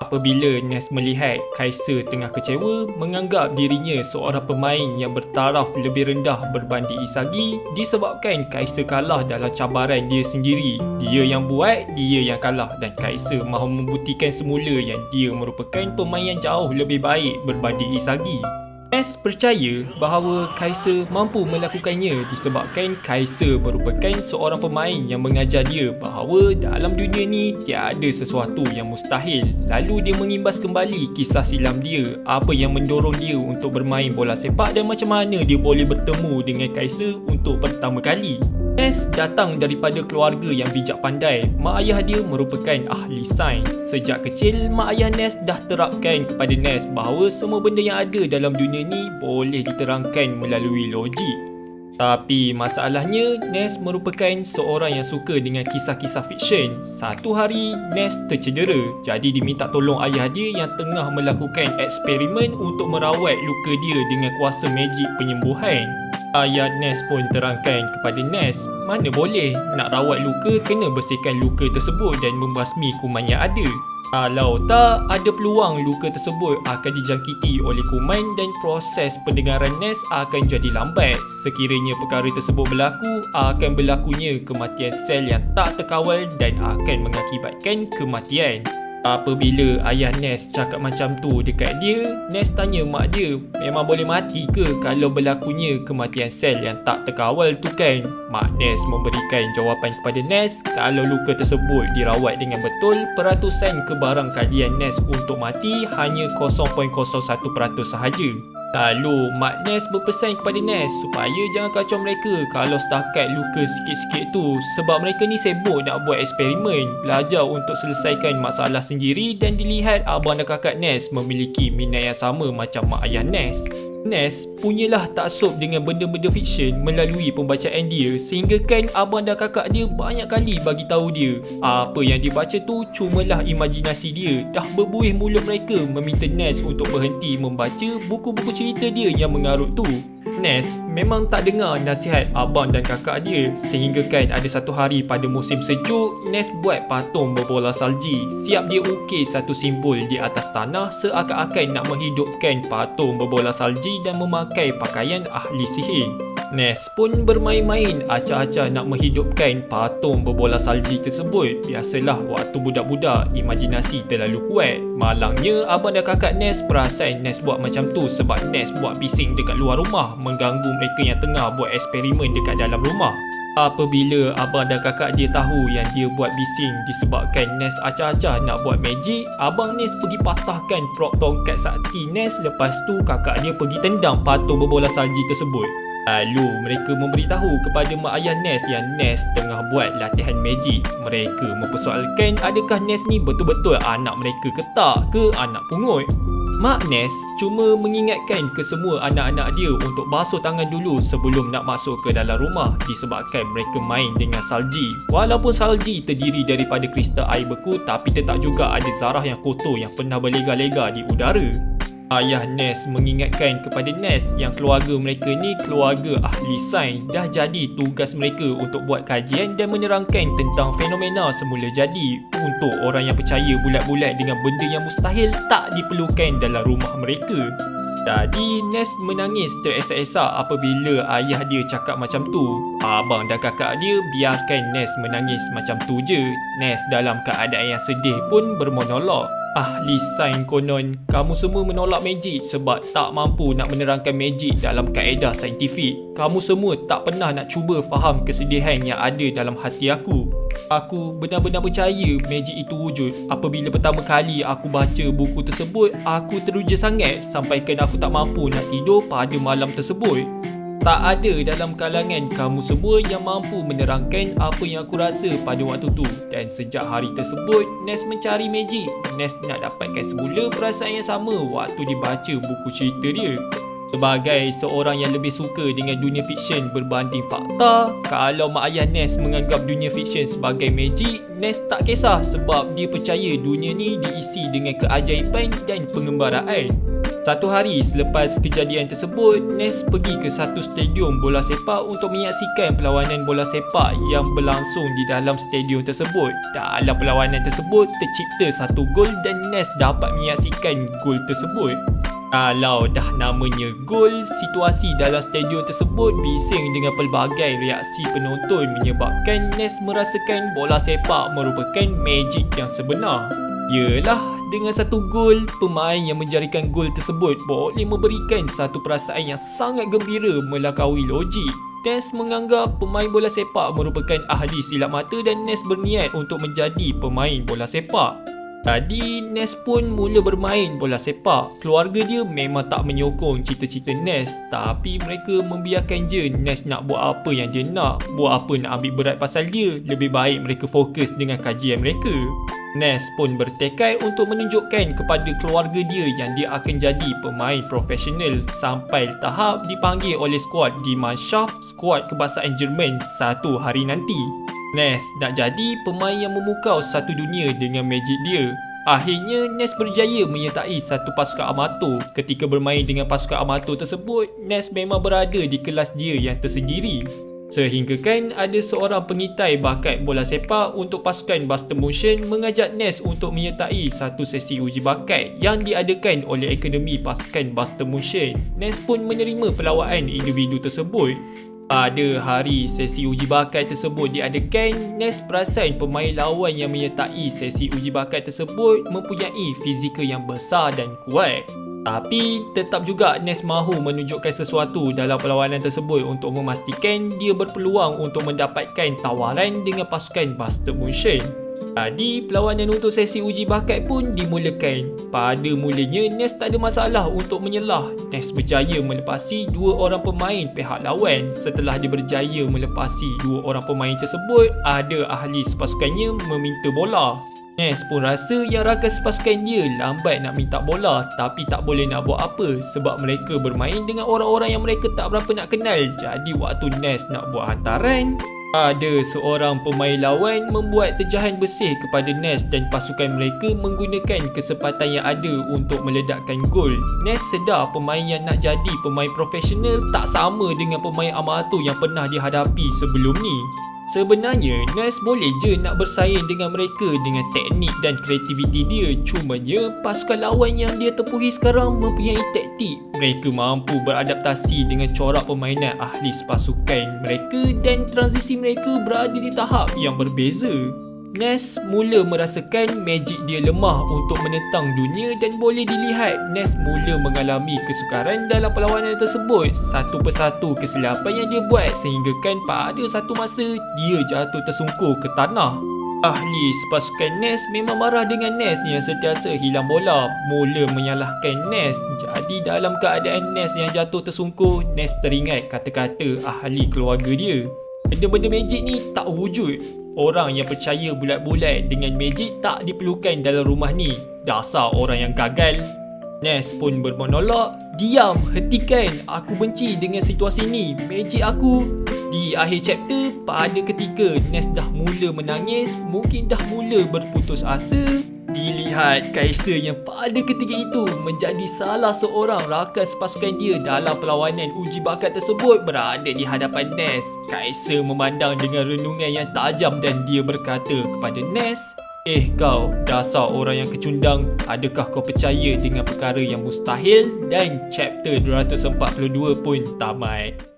Apabila Ness melihat Kaiser tengah kecewa, menganggap dirinya seorang pemain yang bertaraf lebih rendah berbanding Isagi disebabkan Kaiser kalah dalam cabaran dia sendiri. Dia yang buat, dia yang kalah dan Kaiser mahu membuktikan semula yang dia merupakan pemain yang jauh lebih baik berbanding Isagi. Ness percaya bahawa Kaiser mampu melakukannya disebabkan Kaiser merupakan seorang pemain yang mengajar dia bahawa dalam dunia ni tiada sesuatu yang mustahil. Lalu dia mengimbas kembali kisah silam dia, apa yang mendorong dia untuk bermain bola sepak dan macam mana dia boleh bertemu dengan Kaiser untuk pertama kali. Ness datang daripada keluarga yang bijak pandai. Mak ayah dia merupakan ahli sains. Sejak kecil, mak ayah Ness dah terapkan kepada Ness bahawa semua benda yang ada dalam dunia ni boleh diterangkan melalui logik. Tapi masalahnya, Ness merupakan seorang yang suka dengan kisah-kisah fiksyen. Satu hari, Ness tercedera, jadi diminta tolong ayah dia yang tengah melakukan eksperimen untuk merawat luka dia dengan kuasa magic penyembuhan. Ayah Ness pun terangkan kepada Ness, mana boleh, nak rawat luka kena bersihkan luka tersebut dan membasmi kuman yang ada. Kalau tak, ada peluang luka tersebut akan dijangkiti oleh kuman dan proses pendengaran Ness akan jadi lambat. Sekiranya perkara tersebut berlaku, akan berlakunya kematian sel yang tak terkawal dan akan mengakibatkan kematian. Apabila ayah Ness cakap macam tu dekat dia, Ness tanya mak dia, memang boleh mati ke kalau berlakunya kematian sel yang tak terkawal tu kan? Mak Ness memberikan jawapan kepada Ness, kalau luka tersebut dirawat dengan betul, peratusan kebarangkalian Ness untuk mati hanya 0.01% sahaja. Lalu Mak Ness berpesan kepada Ness supaya jangan kacau mereka kalau setakat luka sikit-sikit tu, sebab mereka ni sibuk nak buat eksperimen, belajar untuk selesaikan masalah sendiri dan dilihat abang dan kakak Ness memiliki minat yang sama macam mak ayah Ness. Ness punyalah taksub dengan benda-benda fiksyen melalui pembacaan dia, sehingga kan abang dan kakak dia banyak kali bagi tahu dia apa yang dia baca tu cumalah imajinasi dia. Dah berbuih mulut mereka meminta Ness untuk berhenti membaca buku-buku cerita dia yang mengarut tu. Ness memang tak dengar nasihat abang dan kakak dia, sehingga kan ada satu hari pada musim sejuk, Ness buat patung berbola salji. Siap dia ukir satu simbol di atas tanah seakan-akan nak menghidupkan patung berbola salji dan memakai pakaian ahli sihir. Ness pun bermain-main acah-acah nak menghidupkan patung berbola salji tersebut. Biasalah waktu budak-budak, imajinasi terlalu kuat. Malangnya abang dan kakak Ness perasan Ness buat macam tu sebab Ness buat bising dekat luar rumah, mengganggu mereka yang tengah buat eksperimen dekat dalam rumah. Apabila abang dan kakak dia tahu yang dia buat bising disebabkan Ness acah-acah nak buat magic, abang Ness pergi patahkan prop tongkat sakti Ness, lepas tu kakak dia pergi tendang patung berbola salji tersebut. Lalu mereka memberitahu kepada mak ayah Ness yang Ness tengah buat latihan magic. Mereka mempersoalkan adakah Ness ni betul-betul anak mereka ke tak, ke anak pungut. Mak Ness cuma mengingatkan ke semua anak-anak dia untuk basuh tangan dulu sebelum nak masuk ke dalam rumah disebabkan mereka main dengan salji. Walaupun salji terdiri daripada kristal air beku, tapi tetap juga ada zarah yang kotor yang pernah berlega-lega di udara. Ayah Ness mengingatkan kepada Ness yang keluarga mereka ni keluarga ahli sains. Dah jadi tugas mereka untuk buat kajian dan menerangkan tentang fenomena semula jadi. Untuk orang yang percaya bulat-bulat dengan benda yang mustahil tak diperlukan dalam rumah mereka. Jadi Ness menangis teresak-esak apabila ayah dia cakap macam tu. Abang dan kakak dia biarkan Ness menangis macam tu je. Ness dalam keadaan yang sedih pun bermonolog. Ahli sains konon, kamu semua menolak magic sebab tak mampu nak menerangkan magic dalam kaedah saintifik. Kamu semua tak pernah nak cuba faham kesedihan yang ada dalam hati aku. Aku benar-benar percaya magic itu wujud. Apabila pertama kali aku baca buku tersebut, aku teruja sangat sampaikan aku tak mampu nak tidur pada malam tersebut. Tak ada dalam kalangan kamu semua yang mampu menerangkan apa yang aku rasa pada waktu tu. Dan sejak hari tersebut, Ness mencari magic. Ness nak dapatkan semula perasaan yang sama waktu dibaca buku cerita dia. Sebagai seorang yang lebih suka dengan dunia fiksyen berbanding fakta, kalau mak ayah Ness menganggap dunia fiksyen sebagai magic, Ness tak kisah sebab dia percaya dunia ni diisi dengan keajaiban dan pengembaraan. Satu hari selepas kejadian tersebut, Nes pergi ke satu stadium bola sepak untuk menyaksikan perlawanan bola sepak yang berlangsung di dalam stadium tersebut. Dalam perlawanan tersebut, tercipta satu gol dan Nes dapat menyaksikan gol tersebut. Kalau dah namanya gol, situasi dalam stadium tersebut bising dengan pelbagai reaksi penonton menyebabkan Nes merasakan bola sepak merupakan magic yang sebenar. Yalah, dengan satu gol, pemain yang menjarikan gol tersebut boleh memberikan satu perasaan yang sangat gembira melampaui logik. Nes menganggap pemain bola sepak merupakan ahli silap mata dan Nes berniat untuk menjadi pemain bola sepak. Jadi, Nes pun mula bermain bola sepak. Keluarga dia memang tak menyokong cita-cita Nes, tapi mereka membiarkan je Nes nak buat apa yang dia nak. Buat apa nak ambil berat pasal dia, lebih baik mereka fokus dengan kajian mereka. Nes pun bertekad untuk menunjukkan kepada keluarga dia yang dia akan jadi pemain profesional sampai tahap dipanggil oleh skuad di Mannschaft, skuad kebangsaan Jerman satu hari nanti. Nes nak jadi pemain yang memukau satu dunia dengan magic dia. Akhirnya, Nes berjaya menyertai satu pasukan amatur. Ketika bermain dengan pasukan amatur tersebut, Nes memang berada di kelas dia yang tersendiri. Sehinggakan ada seorang pengintai bakat bola sepak untuk pasukan Buster Motion mengajak Nes untuk menyertai satu sesi uji bakat yang diadakan oleh Akademi Pasukan Buster Motion. Nes pun menerima pelawaan individu tersebut. Pada hari sesi uji bakat tersebut diadakan, Nes perasan pemain lawan yang menyertai sesi uji bakat tersebut mempunyai fizikal yang besar dan kuat. Tapi tetap juga Nes mahu menunjukkan sesuatu dalam perlawanan tersebut untuk memastikan dia berpeluang untuk mendapatkan tawaran dengan pasukan Buster Motion. Jadi perlawanan untuk sesi uji bakat pun dimulakan. Pada mulanya Nes tak ada masalah untuk menyelah. Nes berjaya melepasi dua orang pemain pihak lawan. Setelah dia berjaya melepasi dua orang pemain tersebut, ada ahli sepasukannya meminta bola. Nes pun rasa yang rakan sepasukan dia lambat nak minta bola, tapi tak boleh nak buat apa sebab mereka bermain dengan orang-orang yang mereka tak berapa nak kenal. Jadi waktu Nes nak buat hantaran, ada seorang pemain lawan membuat terjahan bersih kepada Nes dan pasukan mereka menggunakan kesempatan yang ada untuk meledakkan gol. Nes sedar pemain yang nak jadi pemain profesional tak sama dengan pemain amatur yang pernah dihadapi sebelum ni. Sebenarnya, Nes boleh je nak bersaing dengan mereka dengan teknik dan kreativiti dia. Cumanya, pasukan lawan yang dia tepuhi sekarang mempunyai taktik. Mereka mampu beradaptasi dengan corak permainan ahli sepasukan mereka dan transisi mereka berada di tahap yang berbeza. Nes mula merasakan magic dia lemah untuk menentang dunia dan boleh dilihat Nes mula mengalami kesukaran dalam perlawanan tersebut. Satu persatu kesilapan yang dia buat sehinggakan pada satu masa dia jatuh tersungkur ke tanah. Ahli sepasukan Nes memang marah dengan Nes yang sentiasa hilang bola, mula menyalahkan Nes. Jadi dalam keadaan Nes yang jatuh tersungkur, Nes teringat kata-kata ahli keluarga dia. Benda-benda magic ni tak wujud. Orang yang percaya bulat-bulat dengan magic tak diperlukan dalam rumah ni. Dasar orang yang gagal. Nes pun bermonolog, "Diam, hentikan. Aku benci dengan situasi ni. Magic aku." Di akhir chapter, pada ketika Nes dah mula menangis, mungkin dah mula berputus asa, dilihat Kaiser yang pada ketika itu menjadi salah seorang rakan sepasukan dia dalam perlawanan uji bakat tersebut berada di hadapan Nes. Kaiser memandang dengan renungan yang tajam dan dia berkata kepada Nes, kau, dasar orang yang kecundang, adakah kau percaya dengan perkara yang mustahil?" Dan chapter 242 pun tamat.